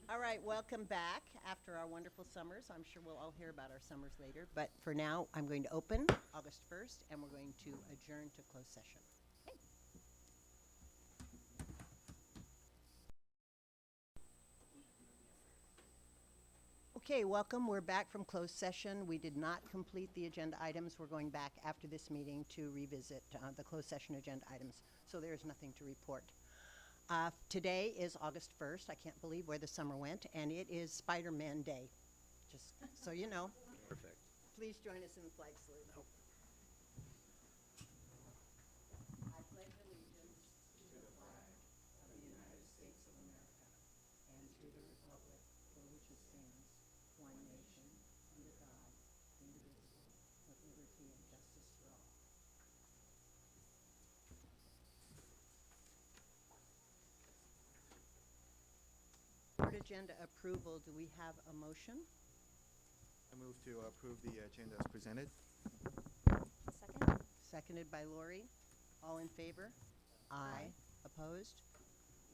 All right, welcome back after our wonderful summers. I'm sure we'll all hear about our summers later, but for now, I'm going to open August 1st, and we're going to adjourn to closed session. Okay, welcome. We're back from closed session. We did not complete the agenda items. We're going back after this meeting to revisit the closed session agenda items, so there is nothing to report. Today is August 1st. I can't believe where the summer went, and it is Spider-Man Day, just so you know. Perfect. Please join us in the flag salute. I pledge allegiance to the flag of the United States of America and to the republic for which it stands, one nation, under God, indivisible, with liberty and justice for all. Board agenda approval, do we have a motion? I move to approve the agenda as presented. Second? Seconded by Lori. All in favor? Aye. Opposed?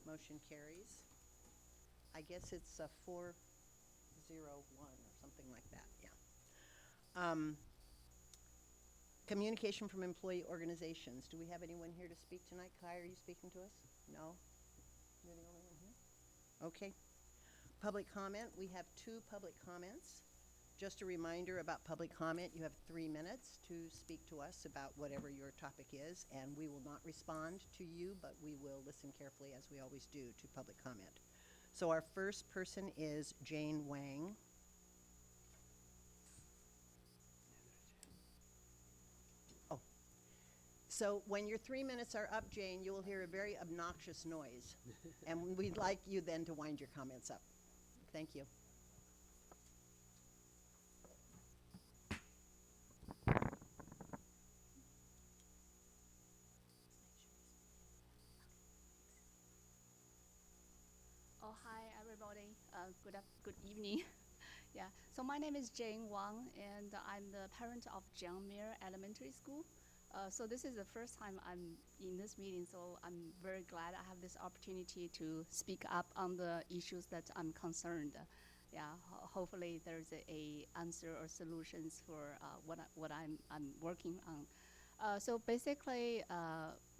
Motion carries. I guess it's a 4-0-1 or something like that, yeah. Communication from employee organizations. Do we have anyone here to speak tonight? Kai, are you speaking to us? No? You're the only one here? Okay. Public comment. We have 2 public comments. Just a reminder about public comment, you have 3 minutes to speak to us about whatever your topic is, and we will not respond to you, but we will listen carefully, as we always do, to public comment. So our first person is Jane Wang. Oh. So when your 3 minutes are up, Jane, you will hear a very obnoxious noise, and we'd like you then to wind your comments up. Thank you. Oh, hi, everybody. Good evening. Yeah, so my name is Jane Wang, and I'm the parent of Jiangmere Elementary School. So this is the first time I'm in this meeting, so I'm very glad I have this opportunity to speak up on the issues that I'm concerned. Yeah, hopefully there's a answer or solutions for what I'm working on. So basically,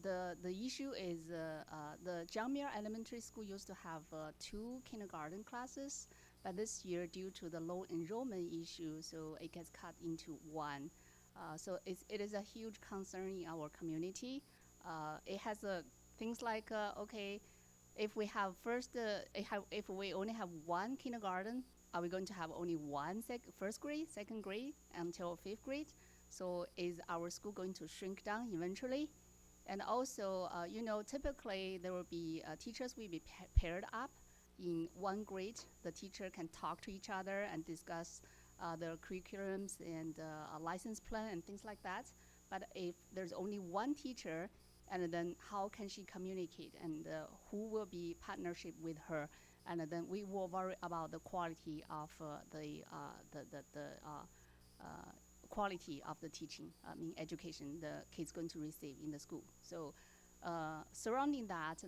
the issue is the Jiangmere Elementary School used to have 2 kindergarten classes, but this year, due to the low enrollment issue, so it gets cut into 1. So it is a huge concern in our community. It has things like, okay, if we have if we only have 1 kindergarten, are we going to have only 1 first grade, second grade, until 5th grade? So is our school going to shrink down eventually? And also, typically there will be teachers will be paired up in 1 grade. The teacher can talk to each other and discuss their curriculums and a license plan and things like that. But if there's only 1 teacher, and then how can she communicate, and who will be partnership with her? And then we will worry about the quality of the quality of the teaching, education the kids going to receive in the school. So surrounding that,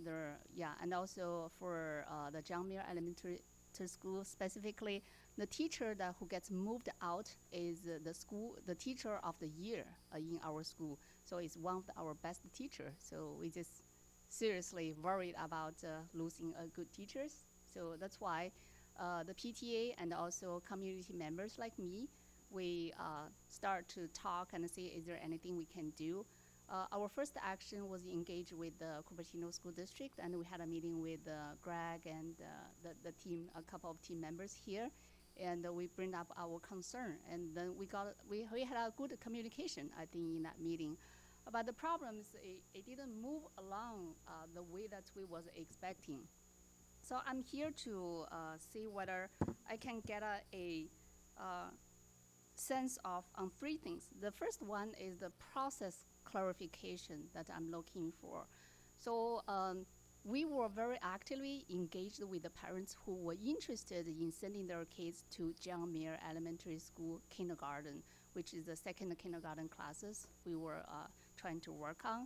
and also for the Jiangmere Elementary School specifically, the teacher who gets moved out is the teacher of the year in our school. So it's one of our best teachers. So we just seriously worried about losing good teachers. So that's why the PTA and also community members like me, we start to talk and see, is there anything we can do? Our first action was engage with the Cupertino School District, and we had a meeting with Greg and the team, a couple of team members here, and we bring up our concern. And then we had a good communication, I think, in that meeting. But the problem is it didn't move along the way that we was expecting. So I'm here to see whether I can get a sense of on 3 things. The first one is the process clarification that I'm looking for. So we were very actively engaged with the parents who were interested in sending their kids to Jiangmere Elementary School kindergarten, which is the 2nd kindergarten classes we were trying to work on.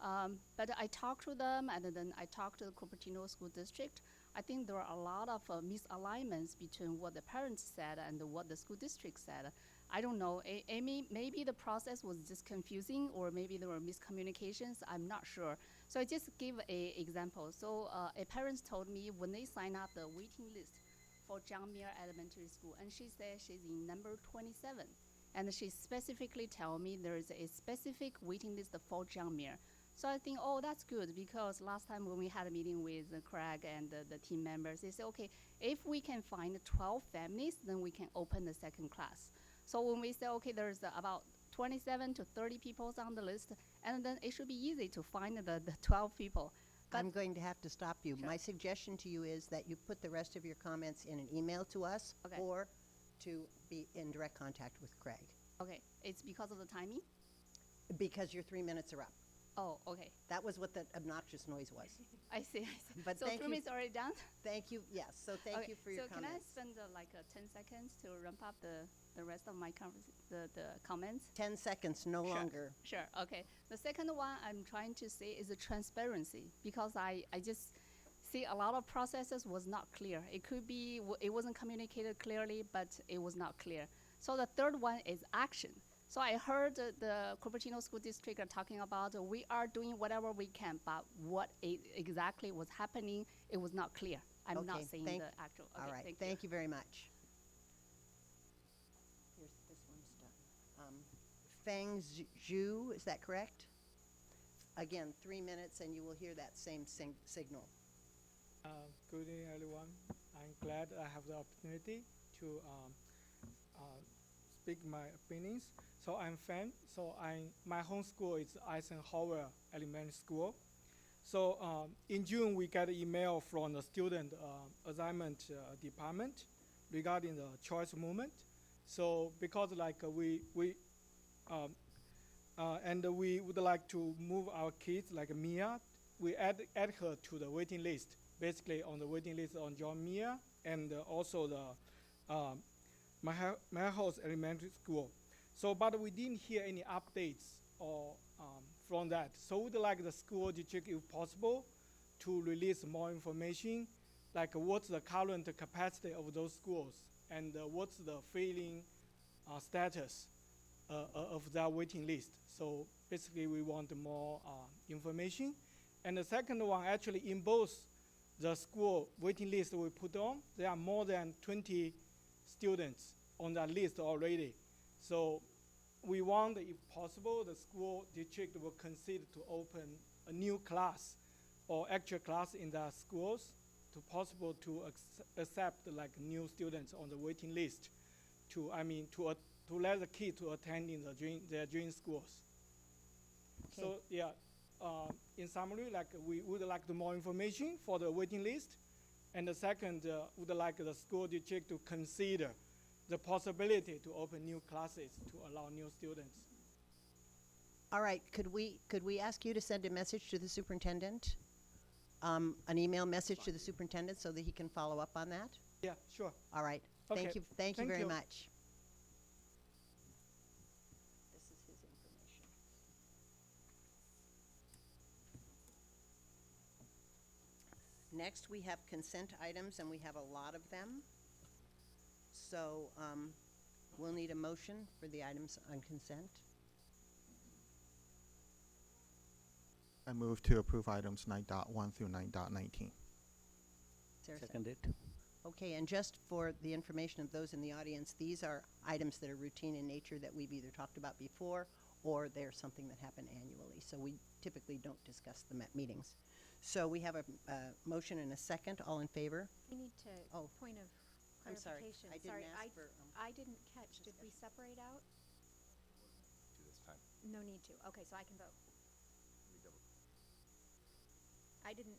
But I talked to them, and then I talked to the Cupertino School District. I think there are a lot of misalignments between what the parents said and what the school district said. I don't know. Amy, maybe the process was just confusing, or maybe there were miscommunications. I'm not sure. So I just give a example. So a parent told me when they sign up the waiting list for John Muir Elementary School, and she said she's in number 27. And she specifically tell me there is a specific waiting list for John Muir. So I think, oh, that's good, because last time when we had a meeting with Craig and the team members, they said, okay, if we can find 12 families, then we can open the second class. So when we say, okay, there's about 27 to 30 people on the list, and then it should be easy to find the 12 people. But I'm going to have to stop you. Sure. My suggestion to you is that you put the rest of your comments in an email to us Okay. or to be in direct contact with Craig, okay, it's because of the timing? because your 3 minutes are up. Oh, okay. That was what the obnoxious noise was. I see. But So thank 3 you. minutes already done? Thank you, yes, so thank Okay, you for your so can I comments. spend 10 seconds to ramp up the rest of my the comments? 10 seconds, no Sure. longer. Sure, okay. The second one I'm trying to say is the transparency, because I just see a lot of processes was not clear. It could be, it wasn't communicated clearly, but it was not clear. So the third one is action. So I heard the Cupertino School District are talking about we are doing whatever we can, but what exactly was happening, it was not clear. I'm not Okay, saying thank- the actual. All Okay, right, thank you. you very much. Here's, this one's done. Feng Zhu, is that correct? Again, 3 minutes, and you will hear that same signal. Good evening, everyone. I'm glad I have the opportunity to speak my opinions. So I'm Fan. So my home school is Eisenhower Elementary School. So in June, we got an email from the student assignment department regarding the choice movement. So because like we would like to move our kids like Mia, we add her to the waiting list, basically on the waiting list on John Mia and also the my house elementary school. So, but we didn't hear any updates or from that. So we'd like the school district, if possible, to release more information, like what's the current capacity of those schools and what's the failing status of that waiting list. So basically, we want more information. And the second one, actually, in both the school waiting list we put on, there are more than 20 students on that list already. So we want, if possible, the school district will consider to open a new class or extra class in the schools to possible to accept like new students on the waiting list to let the kids to attend in their dream schools. Okay. So yeah, in summary, like we would like more information for the waiting list, and the second would like the school district to consider the possibility to open new classes to allow new students. All right, could we ask you to send a message to the superintendent? An email message to the superintendent so that he can follow up on that? Yeah, sure. All right, Okay, thank you thank very you. much. This is his information. Next, we have consent items, and we have a lot of them. So, we'll need a motion for the items on consent. I move to approve items 9.1 through 9.19. Is there a second? Second it. Okay, and just for the information of those in the audience, these are items that are routine in nature that we've either talked about before or they're something that happen annually. So we typically don't discuss them at meetings. So we have a motion and a second. All in favor? We need to, Oh, point of I'm sorry. clarification. I didn't ask for, I didn't catch, did we separate out? To this time. No need to, okay, so I can vote. I didn't,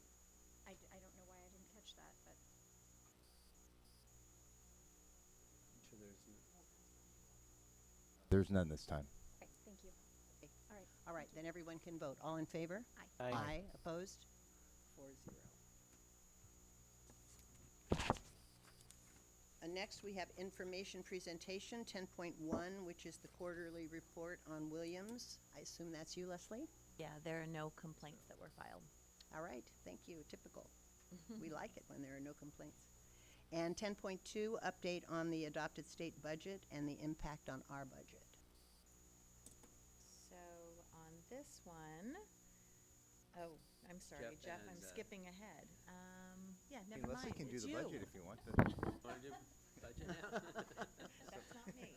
I don't know why I didn't catch that, but, There's none this time. okay, thank you. Okay. All right. all right, then everyone can vote. All in favor? Aye. Aye. Opposed? 4-0. Next, we have information presentation, 10.1, which is the quarterly report on Williams. I assume that's you, Leslie? Yeah, there are no complaints that were filed. All right, thank you, typical. We like it when there are no complaints. And 10.2, update on the adopted state budget and the impact on our budget. So on this one, oh, I'm sorry, Jeff Jeff, I'm has, skipping ahead. Yeah, I mean, never mind. Leslie can do It's the you. budget if you want to. Want to do budget now? That's not me.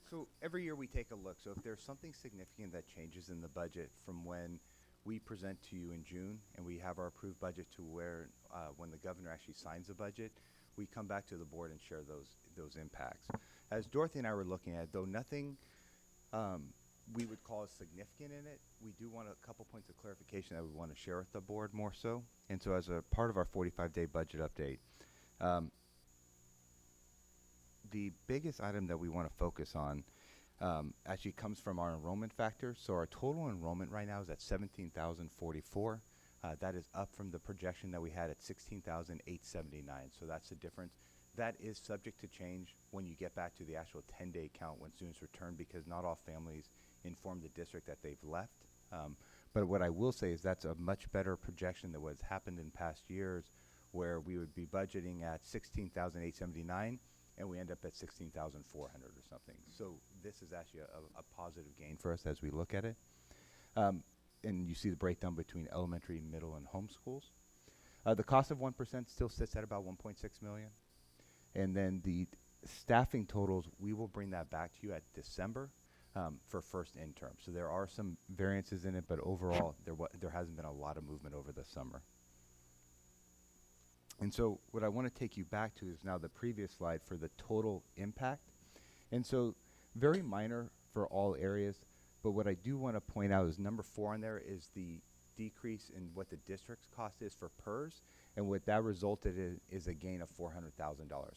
So every year we take a look. So if there's something significant that changes in the budget from when we present to you in June and we have our approved budget to where when the governor actually signs the budget, we come back to the board and share those impacts. As Dorothy and I were looking at, though nothing we would call as significant in it, we do want a couple points of clarification that we want to share with the board more so. And so as a part of our 45-day budget update, the biggest item that we want to focus on actually comes from our enrollment factor. So our total enrollment right now is at 17,044. That is up from the projection that we had at 16,879. So that's the difference. That is subject to change when you get back to the actual 10-day count when students return, because not all families inform the district that they've left. But what I will say is that's a much better projection than what's happened in past years, where we would be budgeting at 16,879 and we end up at 16,400 or something. So this is actually a positive gain for us as we look at it. And you see the breakdown between elementary, middle, and homeschools. The cost of 1% still sits at about 1.6 million. And then the staffing totals, we will bring that back to you at December for first interim. So there are some variances in it, but overall, there hasn't been a lot of movement over the summer. And so what I want to take you back to is now the previous slide for the total impact. And so very minor for all areas, but what I do want to point out is number 4 on there is the decrease in what the district's cost is for PERS, and what that resulted in is a gain of $400,000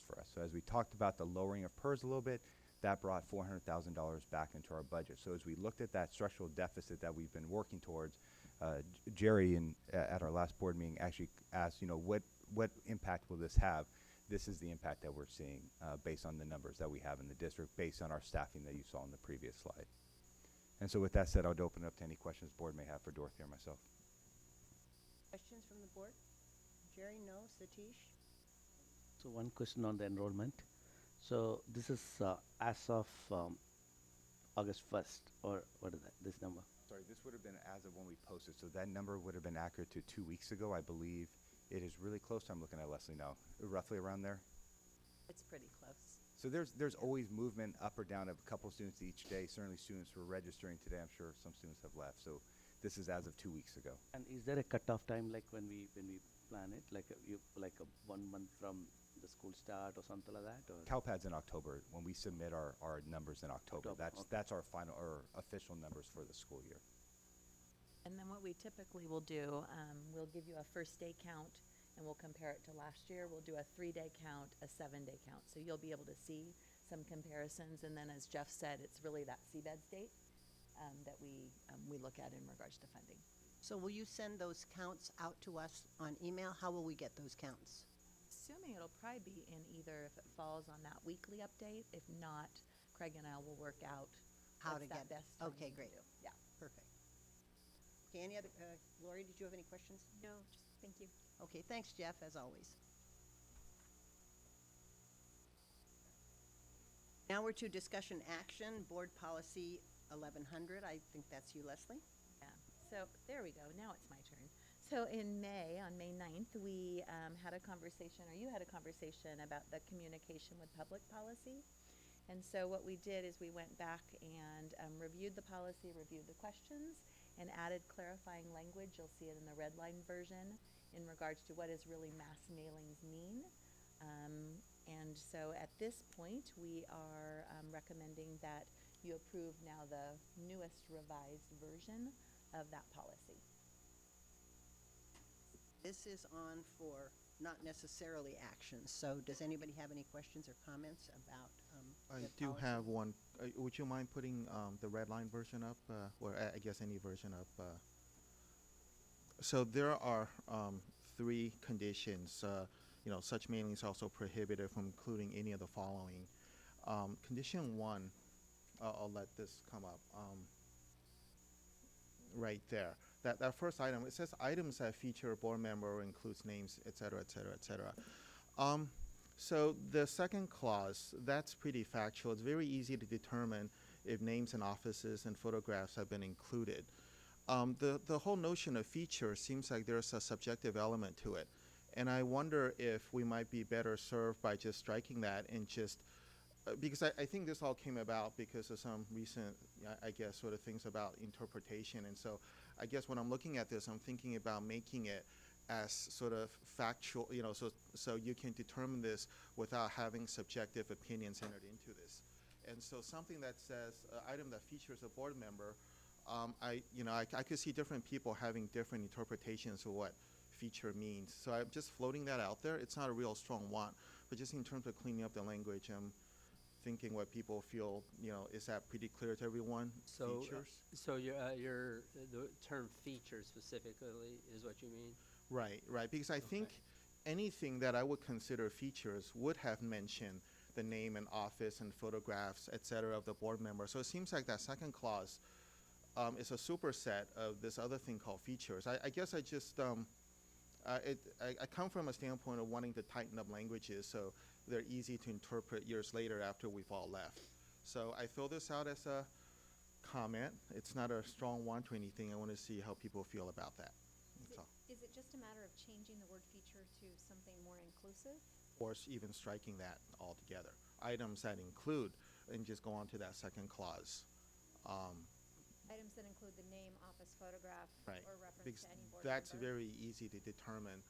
for us. So as we talked about the lowering of PERS a little bit, that brought $400,000 back into our budget. So as we looked at that structural deficit that we've been working towards, Jerry at our last board meeting actually asked, what impact will this have? This is the impact that we're seeing based on the numbers that we have in the district, based on our staffing that you saw in the previous slide. And so with that said, I would open it up to any questions the board may have for Dorothy or myself. Questions from the board? Jerry, no? Satish? So one question on the enrollment. So this is as of August 1st, or what is that, this number? Sorry, this would have been as of when we posted, so that number would have been accurate to 2 weeks ago, I believe. It is really close. I'm looking at Leslie now. Roughly around there. It's pretty close. So there's always movement up or down of a couple students each day. Certainly students were registering today. I'm sure some students have left. So this is as of 2 weeks ago. And is there a cutoff time, like when we plan it, like a 1 month from the school start or something like that? Or CalPAD's in October. When we submit our numbers in October, October, okay. that's our final or official numbers for the school year. And then what we typically will do, we'll give you a first day count and we'll compare it to last year. We'll do a 3-day count, a 7-day count. So you'll be able to see some comparisons. And then as Jeff said, it's really that CBEDS date that we look at in regards to funding. So will you send those counts out to us on email? How will we get those counts? Assuming it'll probably be in either if it falls on that weekly update. If not, Craig and I will work out How what's to that get, best timing okay, to great. do. Yeah. Perfect. Okay, any other, Lori, did you have any questions? No, just thank you. Okay, thanks, Jeff, as always. Now we're to discussion action, board policy 1100. I think that's you, Leslie. Yeah, so there we go. Now it's my turn. So in May, on May 9th, we had a conversation, or you had a conversation about the communication with public policy. And so what we did is we went back and reviewed the policy, reviewed the questions, and added clarifying language. You'll see it in the red line version in regards to what does really mass mailings mean. And so at this point, we are recommending that you approve now the newest revised version of that policy. This is on for not necessarily actions. So does anybody have any questions or comments about I the do policy? have one. Would you mind putting the red line version up, or I guess any version up? So there are 3 conditions. Such mailings also prohibited from including any of the following. Condition 1, I'll let this come up. right there. That first item, it says items that feature a board member or includes names, et cetera, et cetera, et cetera. So the second clause, that's pretty factual. It's very easy to determine if names and offices and photographs have been included. The whole notion of feature seems like there's a subjective element to it. And I wonder if we might be better served by just striking that and just, because I think this all came about because of some recent, I guess, sort of things about interpretation. And so I guess when I'm looking at this, I'm thinking about making it as sort of factual, so you can determine this without having subjective opinions entered into this. And so something that says item that features a board member, I could see different people having different interpretations of what feature means. So I'm just floating that out there. It's not a real strong want, but just in terms of cleaning up the language, I'm thinking what people feel, is that pretty clear to everyone? So, Features? so the term feature specifically is what you mean? Right, because I think anything that I would consider features would have mentioned the name and office and photographs, et cetera, of the board member. So it seems like that second clause is a superset of this other thing called features. I guess I just, I come from a standpoint of wanting to tighten up languages so they're easy to interpret years later after we've all left. So I throw this out as a comment. It's not a strong want or anything. I want to see how people feel about that. That's all. Is it just a matter of changing the word feature to something more inclusive? Or even striking that altogether. Items that include, and just go on to that second clause. Items that include the name, office, photograph, Right. or reference Because to any board that's member? very easy to determine.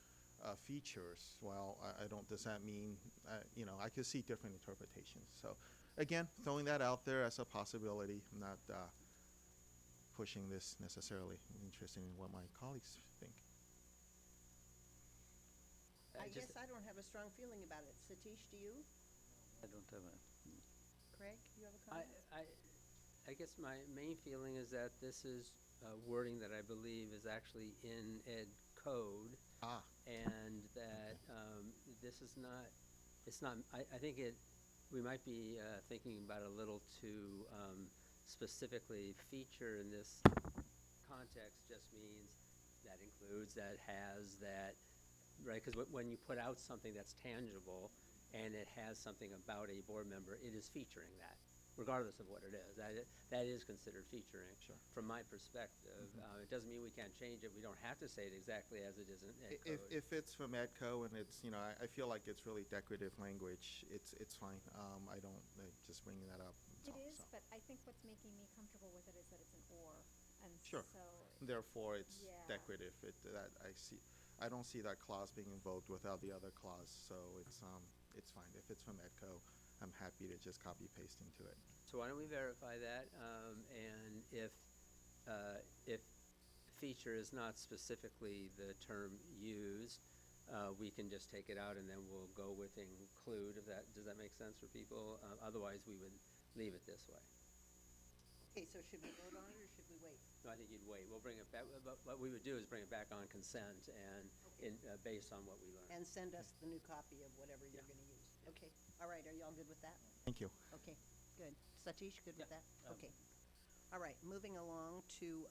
Features, well, I don't, does that mean, I could see different interpretations. So, again, throwing that out there as a possibility. I'm not pushing this necessarily. I'm interested in what my colleagues think. I guess I don't have a strong feeling about it. Satish, do you? I don't have a. Craig, you have a comment? I guess my main feeling is that this is wording that I believe is actually in ed code. And that this is not, it's not, I think we might be thinking about it a little too specifically. Feature in this context just means that includes, that has, that, right? Because when you put out something that's tangible and it has something about a board member, it is featuring that, regardless of what it is. That is considered featuring. Sure. From my perspective. It doesn't mean we can't change it. We don't have to say it exactly as it is in ed code. If it's from EDCO and it's, I feel like it's really decorative language, it's fine. I don't, just bringing that up. It is, but I think what's making me comfortable with it is that it's an or, and Sure. so. Therefore, it's Yeah. decorative. I don't see that clause being invoked without the other clause, so it's fine. If it's from EDCO, I'm happy to just copy paste into it. So why don't we verify that? And if feature is not specifically the term used, we can just take it out and then we'll go with include. Does that make sense for people? Otherwise, we would leave it this way. Okay, so should we vote on it or should we wait? No, I think you'd wait. We'll bring it back. But what we would do is bring it back on consent and based on what we learned. And send us the new copy of whatever you're Yeah. gonna use. Okay, all right, are y'all good with that? Thank you. Okay, good. Satish, good with Yeah. that? Okay. All right, moving along to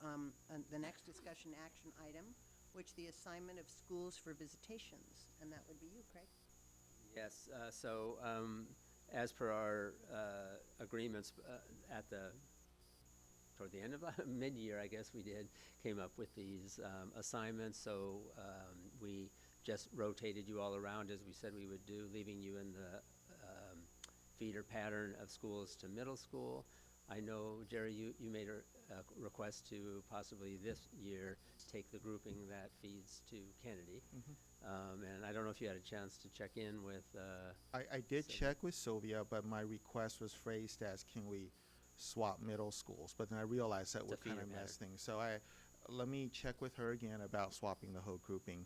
the next discussion action item, which the assignment of schools for visitations, and that would be you, Craig. Yes, so as per our agreements toward the end of mid-year, I guess we came up with these assignments. So we just rotated you all around as we said we would do, leaving you in the feeder pattern of schools to middle school. I know, Jerry, you made a request to possibly this year take the grouping that feeds to Kennedy. And I don't know if you had a chance to check in with. I did Sylvia. check with Sylvia, but my request was phrased as, can we swap middle schools? But then I realized that It's a would kind of feeder mess pattern. things. So let me check with her again about swapping the whole grouping.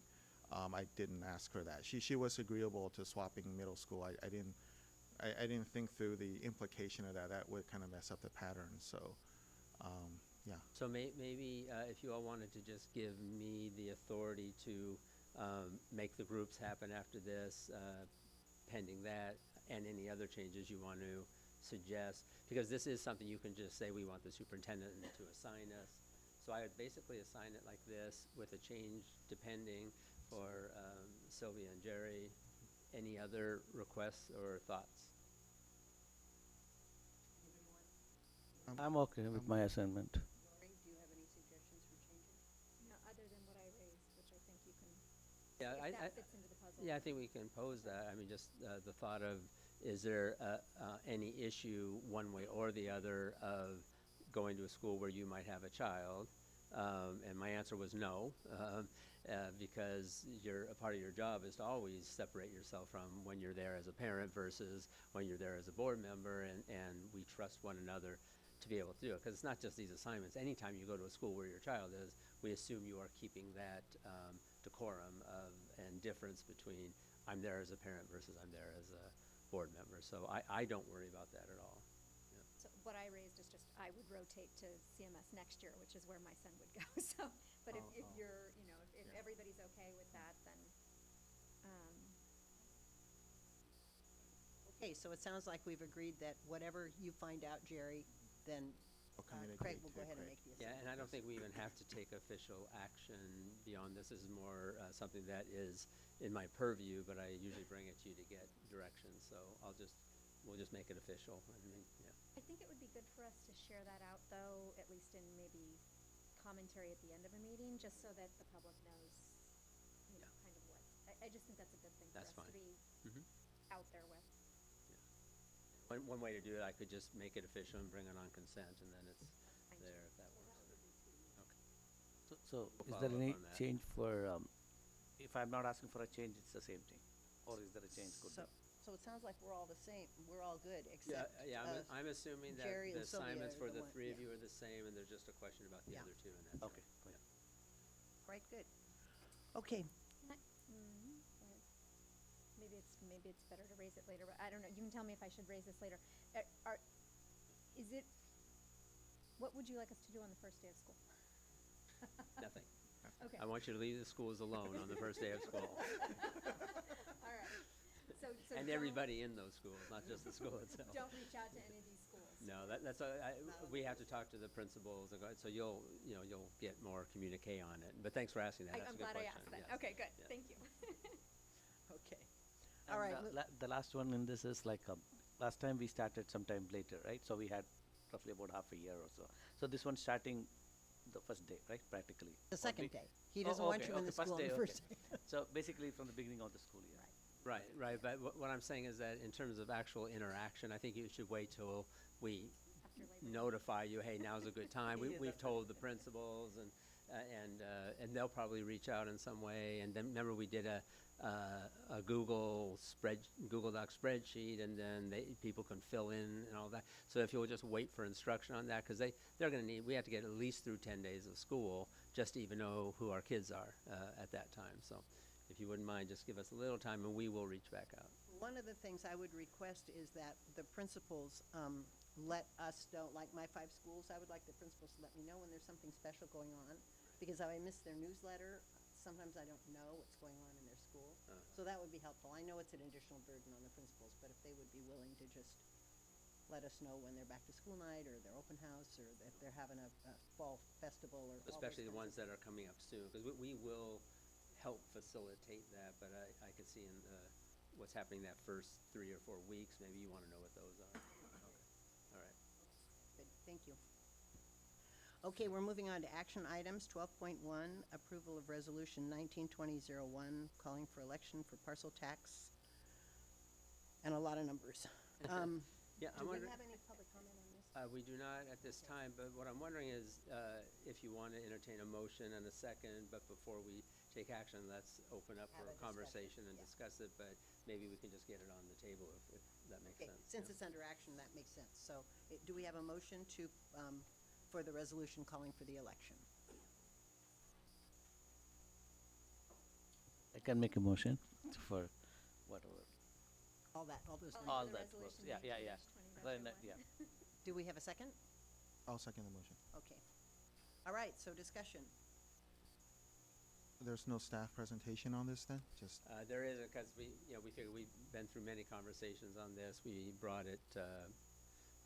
I didn't ask her that. She was agreeable to swapping middle school. I didn't think through the implication of that. That would kind of mess up the pattern. So, yeah. So maybe if you all wanted to just give me the authority to make the groups happen after this, pending that, and any other changes you want to suggest, because this is something you can just say, we want the superintendent to assign us. So I would basically assign it like this with a change depending for Sylvia and Jerry. Any other requests or thoughts? I'm okay with my assignment. Lori, do you have any suggestions for changes? No, other than what I raised, which I think you can, Yeah, if that fits into the puzzle. yeah, I think we can pose that. I mean, just the thought of, is there any issue one way or the other of going to a school where you might have a child? And my answer was no, because a part of your job is to always separate yourself from when you're there as a parent versus when you're there as a board member, and we trust one another to be able to do it. Because it's not just these assignments. Anytime you go to a school where your child is, we assume you are keeping that decorum and difference between I'm there as a parent versus I'm there as a board member. So I don't worry about that at all. So what I raised is just, I would rotate to CMS next year, which is where my son would go, so, but if you're, you know, if Yeah. everybody's okay with that, then, Okay, so it sounds like we've agreed that whatever you find out, Jerry, then I'll communicate Craig will to go ahead and Craig. make the Yeah, assignment. and I don't think we even have to take official action beyond this. This is more something that is in my purview, but I usually bring it to you to get direction. So we'll just make it official. I mean, yeah. I think it would be good for us to share that out, though, at least in maybe commentary at the end of a meeting, just so that the public knows, you know, kind of what, I just think that's a good thing for That's us to fine. be Mhm. out there with. One way to do it, I could just make it official and bring it on consent, and then it's Fine. there if that works. Okay. So We'll is there follow up any on that. change for, if I'm not asking for a change, it's the same thing? Or is there a change could be? So it sounds like we're all the same, we're all good, Yeah, except, yeah. I'm assuming that Jerry the and Sylvia assignments are for the the one- three of yeah. you are the same, and there's just a question about the Yeah. other two, and that's it. Okay, fine. right, good. Okay, Go ahead. Maybe it's better to raise it later, but I don't know, you can tell me if I should raise this later. What would you like us to do on the first day of school? Nothing. Okay. I want you to leave the schools alone on the first day of school. All right. So And don't- everybody in those schools, not just the school itself. Don't reach out to any of these schools. No, that's, we have to talk to the principals, and so you'll get more communique on it. But thanks for asking that. That's a I'm good glad I question. asked that. Yes. Okay, good. Yeah. Thank you. okay. And All right, the last one in this is like, last time we started sometime later, right? So we had roughly about half a year or so. So this one's starting the first day, right, practically? the Or second we- day. He doesn't want okay, you in the okay, school on the first day. So basically from the beginning of the school year. Right. But what I'm saying is that in terms of actual interaction, I think you should wait till we After Labor Day. notify you, hey, now's a good time. Yeah, We've that's told the principals, and they'll probably reach out in some way. And then remember, we did a Google Doc spreadsheet, and then people can fill in and all that. So if you'll just wait for instruction on that, because they're going to need. We have to get at least through 10 days of school just to even know who our kids are at that time. So if you wouldn't mind, just give us a little time, and we will reach back out. One of the things I would request is that the principals let us know, like my 5 schools, I would like the principals to let me know when there's something special going on, because if I miss their newsletter, sometimes I don't know what's going on in their school. So that would be helpful. I know it's an additional burden on the principals, but if they would be willing to just let us know when they're back to school night, or their open house, or if they're having a fall festival, or all those Especially the kinds ones that are coming up soon, because we will help facilitate that, but I could see in what's happening that first 3 or 4 weeks, maybe you want to know what those are. Okay. All right. Good, thank you. Okay, we're moving on to action items. 12.1, approval of resolution 192001, calling for election for parcel tax, and a lot of numbers. Yeah, Do I'm we wondering. have any public comment on this? We do not at this time, but what I'm wondering is if you want to entertain a motion and a second, but before we take action, let's open up for Have a a conversation discussion, and yeah. discuss it, but maybe we can just get it on the table if that makes Okay, sense. since yeah. it's under action, that makes sense. So, do we have a motion for the resolution calling for the election? I can make a motion for whatever. All those. All The that resolution works. Yeah. 19-20-1. Then, yeah. Do we have a second? I'll second the motion. Okay. All right, so discussion. There's no staff presentation on this then? Just, There is, because we figure we've been through many conversations on this. We brought it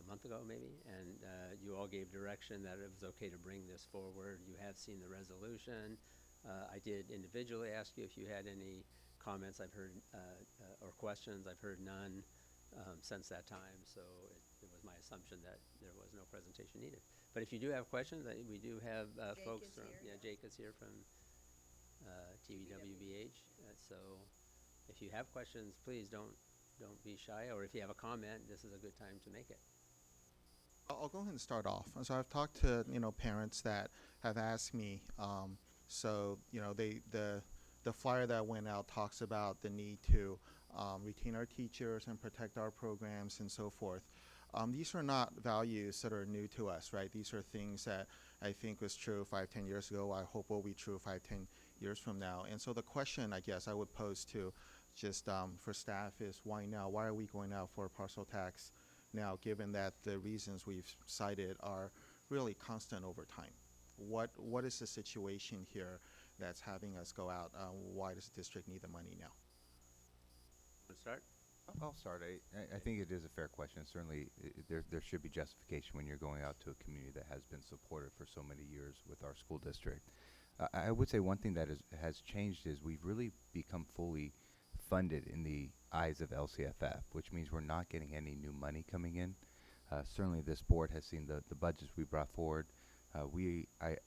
a month ago maybe, and you all gave direction that it was okay to bring this forward. You have seen the resolution. I did individually ask you if you had any comments. I've heard, or questions. I've heard none since that time, so it was my assumption that there was no presentation needed. But if you do have questions, we do have Jake folks is from, here. Jake is here from TVWBH. So if you have questions, please don't be shy, or if you have a comment, this is a good time to make it. I'll go ahead and start off. So I've talked to parents that have asked me. So the flyer that went out talks about the need to retain our teachers and protect our programs and so forth. These are not values that are new to us, right? These are things that I think was true 5-10 years ago. I hope will be true 5-10 years from now. And so the question I guess I would pose to just for staff is, why now? Why are we going out for a parcel tax now, given that the reasons we've cited are really constant over time? What is the situation here that's having us go out? Why does the district need the money now? Want to start? I'll start. I think it is a fair question. Certainly, there should be justification when you're going out to a community that has been supported for so many years with our school district. I would say one thing that has changed is we've really become fully funded in the eyes of LCFF, which means we're not getting any new money coming in. Certainly, this board has seen the budgets we brought forward. I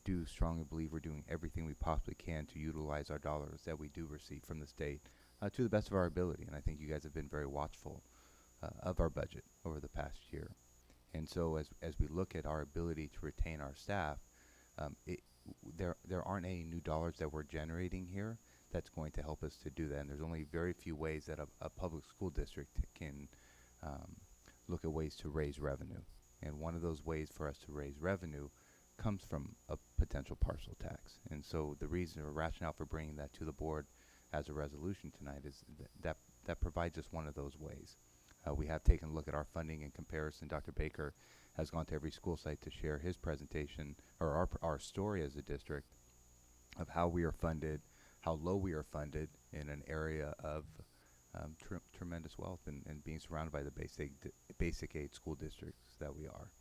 do strongly believe we're doing everything we possibly can to utilize our dollars that we do receive from the state to the best of our ability. And I think you guys have been very watchful of our budget over the past year. And so as we look at our ability to retain our staff, there aren't any new dollars that we're generating here that's going to help us to do that. And there's only very few ways that a public school district can look at ways to raise revenue. And one of those ways for us to raise revenue comes from a potential parcel tax. And so the reason or rationale for bringing that to the board as a resolution tonight is that provides us one of those ways. We have taken a look at our funding in comparison. Dr. Baker has gone to every school site to share his presentation or our story as a district of how we are funded, how low we are funded in an area of tremendous wealth and being surrounded by the basic aid school districts that we are.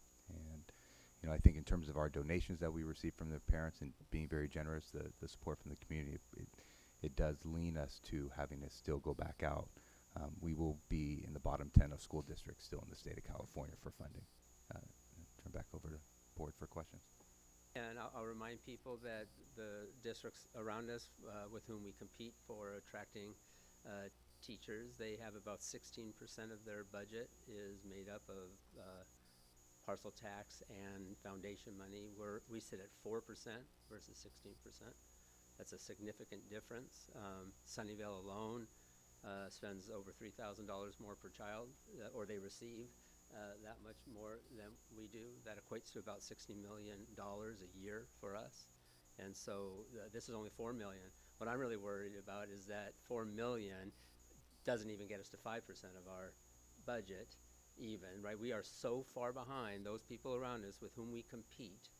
And I think in terms of our donations that we receive from the parents and being very generous, the support from the community, it does lean us to having to still go back out. We will be in the bottom 10 of school districts still in the state of California for funding. Turn back over to board for questions. And I'll remind people that the districts around us with whom we compete for attracting teachers, they have about 16% of their budget is made up of parcel tax and foundation money. We sit at 4% versus 16%. That's a significant difference. Sunnyvale alone spends over $3,000 more per child, or they receive that much more than we do. That equates to about $60 million a year for us. And so this is only $4 million. What I'm really worried about is that $4 million doesn't even get us to 5% of our budget even, right? We are so far behind those people around us with whom we compete.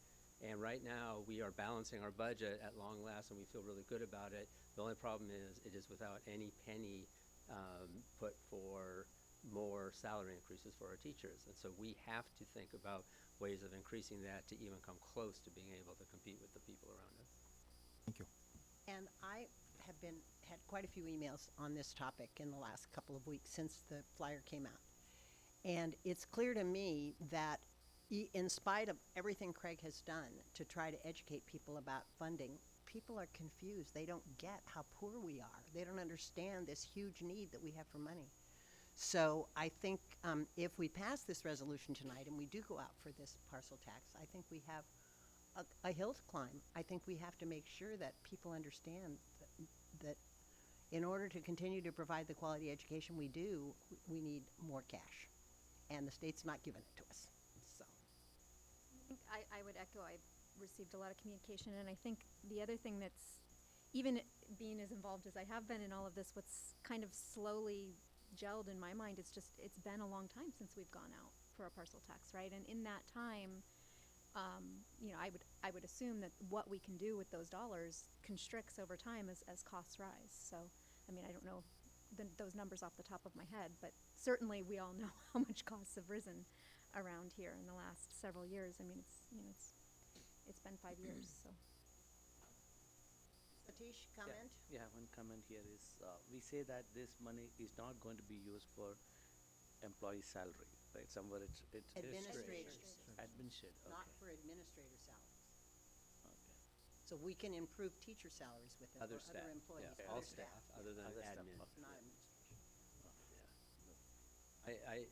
And right now we are balancing our budget at long last, and we feel really good about it. The only problem is it is without any penny put for more salary increases for our teachers. And so we have to think about ways of increasing that to even come close to being able to compete with the people around us. Thank you. And I have had quite a few emails on this topic in the last couple of weeks since the flyer came out. And it's clear to me that in spite of everything Craig has done to try to educate people about funding, people are confused. They don't get how poor we are. They don't understand this huge need that we have for money. So I think if we pass this resolution tonight and we do go out for this parcel tax, I think we have a hill to climb. I think we have to make sure that people understand that in order to continue to provide the quality education we do, we need more cash. And the state's not giving it to us. So I would echo, I've received a lot of communication, and I think the other thing that's, even being as involved as I have been in all of this, what's kind of slowly gelled in my mind, it's been a long time since we've gone out for a parcel tax, right? And in that time, I would assume that what we can do with those dollars constricts over time as costs rise. So, I mean, I don't know those numbers off the top of my head, but certainly we all know how much costs have risen around here in the last several years. I mean, it's been 5 years, so. Satish, comment? Yeah, one comment here is, we say that this money is not going to be used for employee salary, right? Somewhere it's. Administrators, Administrator, not okay, for administrator salaries. okay. So we can improve teacher salaries with it, or Other staff, other employees, yeah, other all staff, other than Other staff, admin. okay. not administration.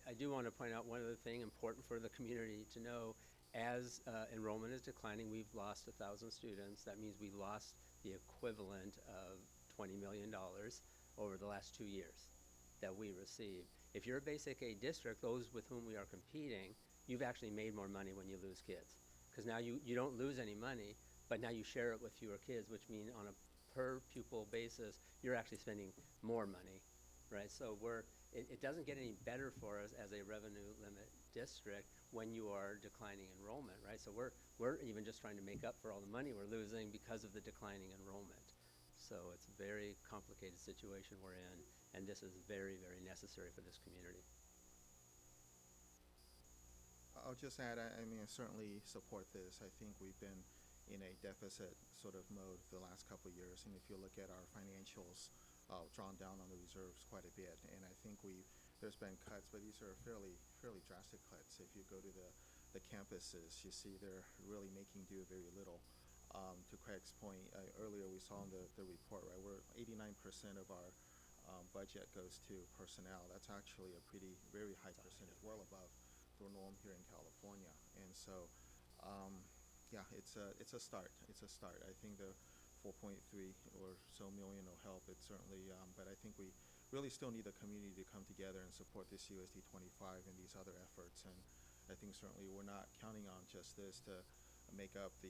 I do want to point out one other thing important for the community to know. As enrollment is declining, we've lost 1,000 students. That means we lost the equivalent of $20 million over the last 2 years that we received. If you're a basic aid district, those with whom we are competing, you've actually made more money when you lose kids. Because now you don't lose any money, but now you share it with fewer kids, which means on a per pupil basis, you're actually spending more money, right? So it doesn't get any better for us as a revenue limit district when you are declining enrollment, right? So we're even just trying to make up for all the money we're losing because of the declining enrollment. So it's a very complicated situation we're in, and this is very, very necessary for this community. I'll just add, I mean, I certainly support this. I think we've been in a deficit sort of mode for the last couple of years, and if you look at our financials, drawn down on the reserves quite a bit, and I think there's been cuts, but these are fairly drastic cuts. If you go to the campuses, you see they're really making do very little. To Craig's point, earlier we saw in the report, right, we're 89% of our budget goes to personnel. That's actually a very high percentage, well above the norm here in California. And so, yeah, it's a start. It's a start. I think the 4.3 or so million will help. It certainly, but I think we really still need the community to come together and support this CUSD 25 and these other efforts. And I think certainly we're not counting on just this to make up to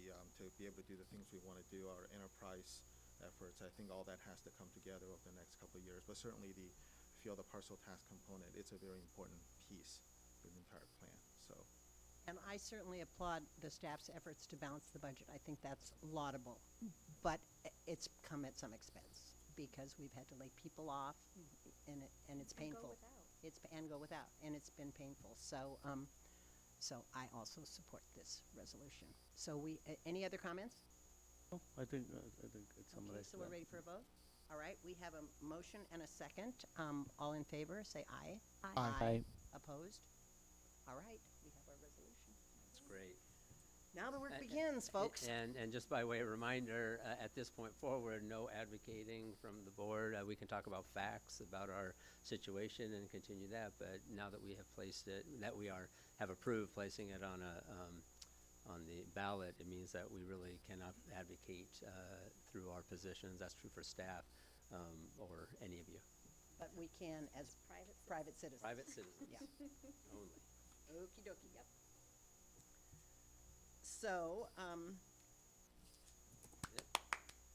be able to do the things we want to do, our enterprise efforts. I think all that has to come together over the next couple of years. But certainly the field of parcel task component, it's a very important piece of the entire plan. So. And I certainly applaud the staff's efforts to balance the budget. I think that's laudable. But it's come at some expense because we've had to lay people off, and it's painful. And go without, and it's been painful. So, so I also support this resolution. So any other comments? No, I think it's Okay, summarized. so we're ready for a vote? All right, we have a motion and a second. All in favor, say aye. Aye. Opposed? All right, we have our resolution. That's great. Now the work A- begins, folks. And just by way of reminder, at this point forward, no advocating from the board. We can talk about facts about our situation and continue that, but now that we have placed it, that we have approved placing it on the ballot, it means that we really cannot advocate through our positions. That's true for staff or any of you. But we can as private citizens. Private citizens Yeah. only. Okey dokey, yep. So, Yep.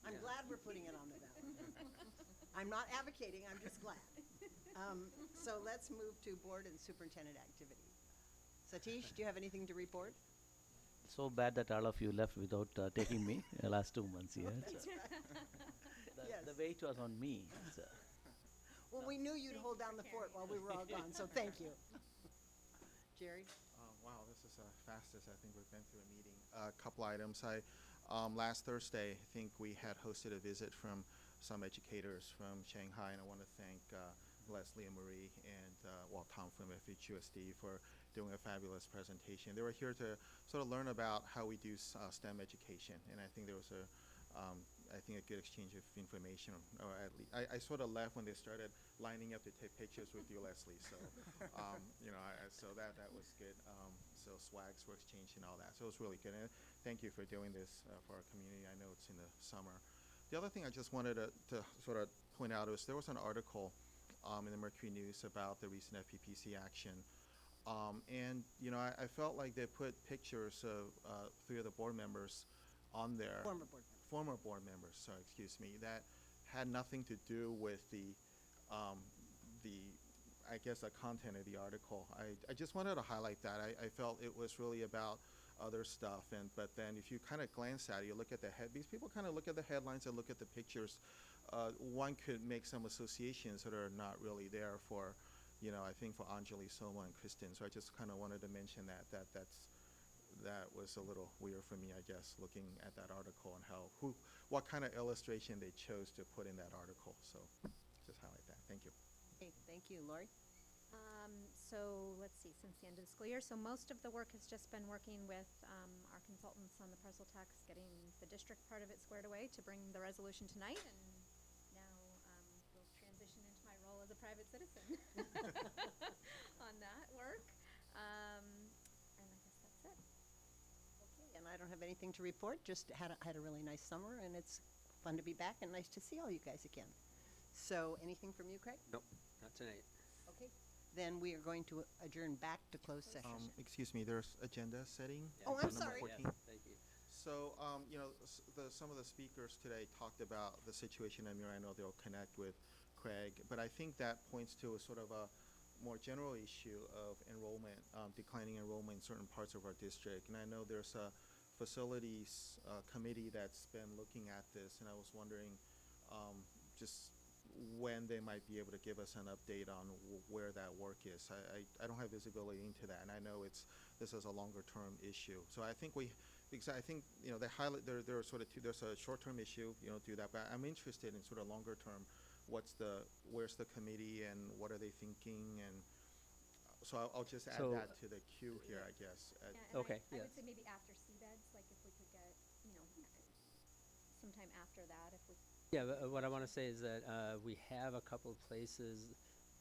I'm Yeah. glad we're putting it on the ballot. I'm not advocating, I'm just glad. So let's move to board and superintendent activity. Satish, do you have anything to report? So bad that all of you left without taking me the last 2 months here. That's So right. the, Yes. the weight was on me. So. Well, we knew you'd hold down the fort while we were all gone, so thank you. Jerry? Wow, this is the fastest I think we've been through a meeting. A couple items. Last Thursday, I think we had hosted a visit from some educators from Shanghai, and I want to thank Leslie and Marie and Tom from FHUSD for doing a fabulous presentation. They were here to sort of learn about how we do STEM education, and I think there was a good exchange of information. Or at least I sort of left when they started lining up to take pictures with you, Leslie. So, so that was good. So swags were exchanged and all that. So it was really good. And thank you for doing this for our community. I know it's in the summer. The other thing I just wanted to sort of point out is there was an article in the Mercury News about the recent FPPC action. And, I felt like they put pictures of 3 of the board members on there. Former board members, sorry, excuse me, that had nothing to do with the content of the article. I just wanted to highlight that. I felt it was really about other stuff. But then if you kind of glance at it, you look at the head. These people kind of look at the headlines and look at the pictures. One could make some associations that are not really there for, I think for Anjali, Soma, and Kristen. So I just kind of wanted to mention that was a little weird for me, I guess, looking at that article and what kind of illustration they chose to put in that article. So just highlight that. Thank you. Okay, thank you. Lori? So let's see, since the end of the school year, so most of the work has just been working with our consultants on the parcel tax, getting the district part of it squared away to bring the resolution tonight, and now we'll transition into my role as a private citizen on that work. And I guess that's it. Okay, and I don't have anything to report, just had a really nice summer, and it's fun to be back and nice to see all you guys again. So anything from you, Craig? Nope, not tonight. Okay, then we are going to adjourn back to closed session. Excuse me, there's agenda setting. Oh, I'm number sorry. 14. Yes, thank you. So, some of the speakers today talked about the situation in Miranda. They'll connect with Craig, but I think that points to a sort of a more general issue of enrollment, declining enrollment in certain parts of our district. And I know there's a facilities committee that's been looking at this, and I was wondering just when they might be able to give us an update on where that work is. I don't have visibility into that, and I know this is a longer term issue. So I think because I think they highlight there are sort of there's a short term issue, do that, but I'm interested in sort of longer term. Where's the committee and what are they thinking? And so I'll just add So, that to the queue here, I guess. Yeah, and Okay, I yes. would say maybe after CBEDS, like if we could get, sometime after that, if we. Yeah, but what I want to say is that we have a couple of places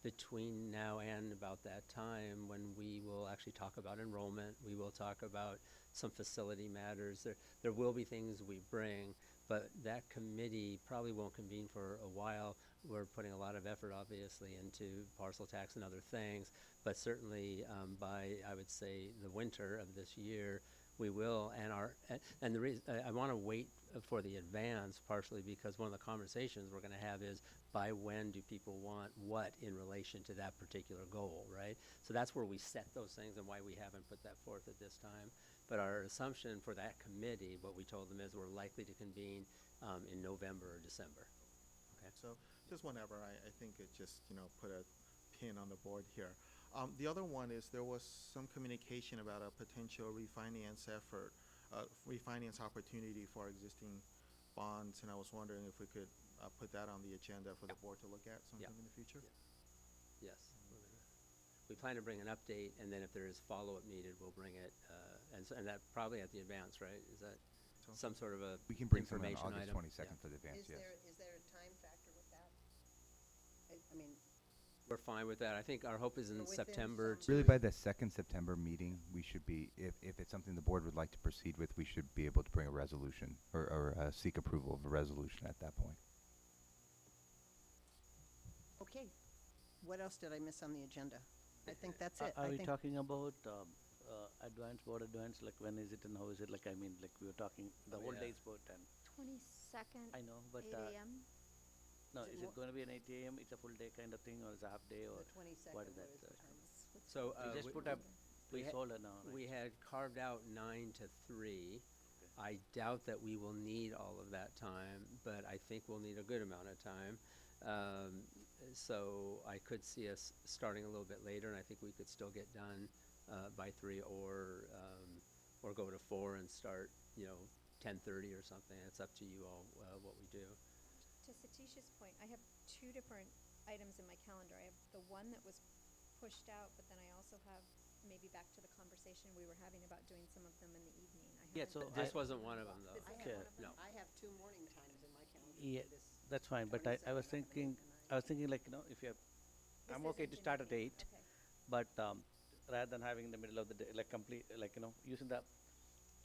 between now and about that time when we will actually talk about enrollment. We will talk about some facility matters. There will be things we bring, but that committee probably won't convene for a while. We're putting a lot of effort, obviously, into parcel tax and other things, but certainly by, I would say, the winter of this year, we will, and the reason I want to wait for the advance partially because one of the conversations we're going to have is by when do people want what in relation to that particular goal, right? So that's where we set those things and why we haven't put that forth at this time. But our assumption for that committee, what we told them is we're likely to convene in November or December. Okay. So just whenever, I think it just, put a pin on the board here. The other one is there was some communication about a potential refinance effort, refinance opportunity for our existing bonds, and I was wondering if we could put that on the agenda for the board to look at sometime in the future. Yes. We plan to bring an update, and then if there is follow-up needed, we'll bring it, and that probably at the advance, right? Is that So- some sort of a We can bring something information on August item? 22nd for the advance, Is yes. there a time factor with that? I mean, We're fine with that. I think our hope is in Within September. some- Really, by the second September meeting, we should be, if it's something the board would like to proceed with, we should be able to bring a resolution or seek approval of a resolution at that point. okay. What else did I miss on the agenda? I think that's it. Are I we think talking about board advance, like when is it and how is it? Like, I mean, like we were talking, the Oh, whole yeah. day's boat and, 22nd, I know, but, 8 a.m. no, Is it is more- it going to be an 8 a.m., it's a full day kind of thing, or is it a half day, or? the 22nd, what is that, the sir? time? So We just we- put a we ha- placeholder now, right? we had carved out 9 to 3. Okay. I doubt that we will need all of that time, but I think we'll need a good amount of time. So I could see us starting a little bit later, and I think we could still get done by 3 or go to 4 and start, 10:30 or something. It's up to you all what we do. To Satish's point, I have two different items in my calendar. I have the one that was pushed out, but then I also have maybe back to the conversation we were having about doing some of them in the evening. Yeah, haven't so done This that. wasn't one of them, though. Is that Okay. one of them? No. I have 2 morning times in my calendar. Yeah, for this that's fine, but I was 22nd, thinking, and I was thinking like, if you're, This I'm okay isn't to in start the at evening. 8, Okay. but rather than having in the middle of the day, like complete, like, using the,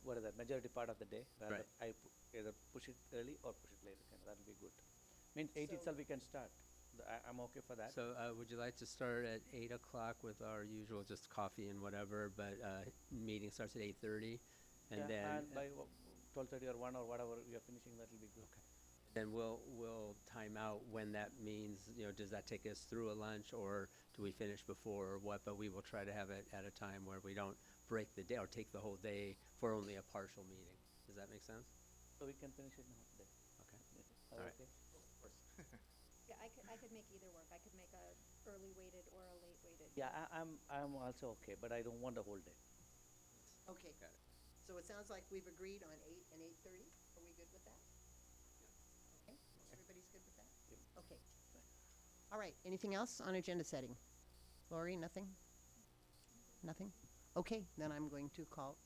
what is that, majority part of the day, rather Right. I either push it early or push it later, that'll be good. Means 8 So- itself we can start, I'm okay for that. So would you like to start at 8 o'clock with our usual just coffee and whatever, but meeting starts at 8:30? And Yeah, then and by 12:30 or 1 or whatever we are finishing, that'll be good. then we'll time out when that means, does that take us through a lunch or do we finish before or what? But we will try to have it at a time where we don't break the day or take the whole day for only a partial meeting. Does that make sense? So we can finish it now then. Okay. Definitely. All right. Okay. Yeah, I could make either work. I could make a early weighted or a late weighted. Yeah, I'm also okay, but I don't want the whole day. Okay. Got it. So it sounds like we've agreed on 8 and 8:30. Are we good with that? Okay, everybody's good with that? Okay. All right, anything else on agenda setting? Lori, nothing? Nothing? Okay, then I'm going to call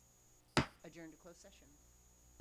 adjourn to closed session.